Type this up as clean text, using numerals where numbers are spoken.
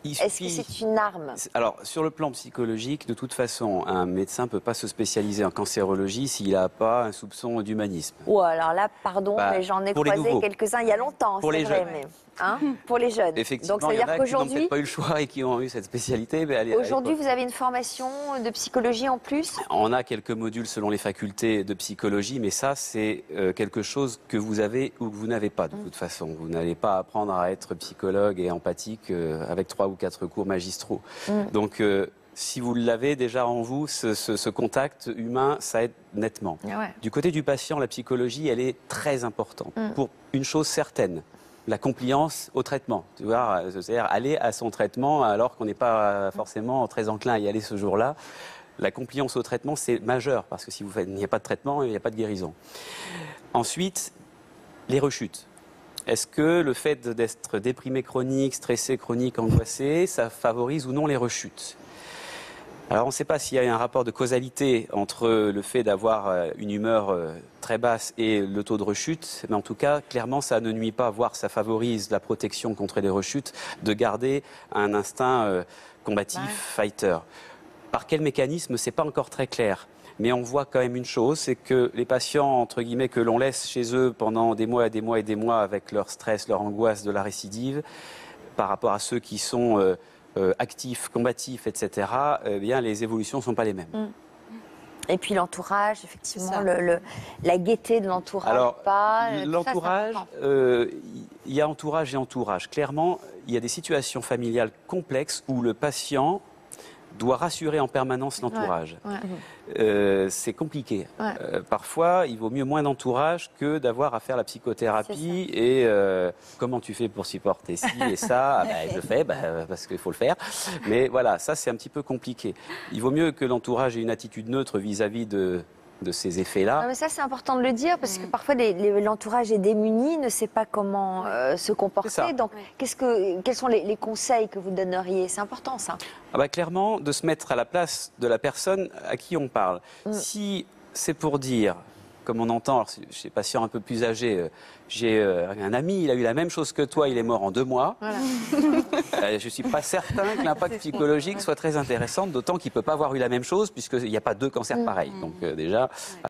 Est-ce que c'est une arme? Alors, sur le plan psychologique, de toute façon, un médecin ne peut pas se spécialiser en cancérologie s'il n'a pas un soupçon d'humanisme. Ou alors là, pardon, mais j'en ai croisé quelques-uns il y a longtemps, c'est vrai, mais pour les jeunes. Effectivement, donc ça veut dire qu'aujourd'hui, qui n'ont peut-être pas eu le choix et qui ont eu cette spécialité. Aujourd'hui, vous avez une formation de psychologie en plus? On a quelques modules selon les facultés de psychologie, mais ça, c'est quelque chose que vous avez ou que vous n'avez pas de toute façon. Vous n'allez pas apprendre à être psychologue et empathique avec 3 ou 4 cours magistraux. Donc, si vous l'avez déjà en vous, ce contact humain, ça aide nettement. Du côté du patient, la psychologie, elle est très importante pour une chose certaine. La compliance au traitement, tu vois, c'est-à-dire aller à son traitement alors qu'on n'est pas forcément très enclin à y aller ce jour-là. La compliance au traitement, c'est majeur, parce que si il n'y a pas de traitement, il n'y a pas de guérison. Ensuite, les rechutes. Est-ce que le fait d'être déprimé chronique, stressé chronique, angoissé, ça favorise ou non les rechutes ? Alors, on ne sait pas s'il y a un rapport de causalité entre le fait d'avoir une humeur très basse et le taux de rechute, mais en tout cas, clairement, ça ne nuit pas, voire ça favorise la protection contre les rechutes, de garder un instinct combatif, fighter. Par quel mécanisme, ce n'est pas encore très clair. Mais on voit quand même une chose, c'est que les patients, entre guillemets, que l'on laisse chez eux pendant des mois et des mois et des mois avec leur stress, leur angoisse de la récidive, par rapport à ceux qui sont actifs, combatifs, etc., eh bien, les évolutions ne sont pas les mêmes. Et puis l'entourage, effectivement, la gaieté de l'entourage. Alors, l'entourage, il y a entourage et entourage. Clairement, il y a des situations familiales complexes où le patient doit rassurer en permanence l'entourage. C'est compliqué. Parfois, il vaut mieux moins d'entourage que d'avoir à faire la psychothérapie. Et comment tu fais pour supporter ci et ça? Je le fais parce qu'il faut le faire. Mais voilà, ça c'est un petit peu compliqué. Il vaut mieux que l'entourage ait une attitude neutre vis-à-vis de ces effets-là. Mais ça, c'est important de le dire, parce que parfois, l'entourage est démuni, ne sait pas comment se comporter. Donc, quels sont les conseils que vous donneriez? C'est important, ça. Clairement, de se mettre à la place de la personne à qui on parle. Si c'est pour dire, comme on entend chez des patients un peu plus âgés, j'ai un ami, il a eu la même chose que toi, il est mort en 2 mois. Je ne suis pas certain que l'impact psychologique soit très intéressant, d'autant qu'il ne peut pas avoir eu la même chose, puisqu'il n'y a pas 2 cancers pareils. Donc déjà...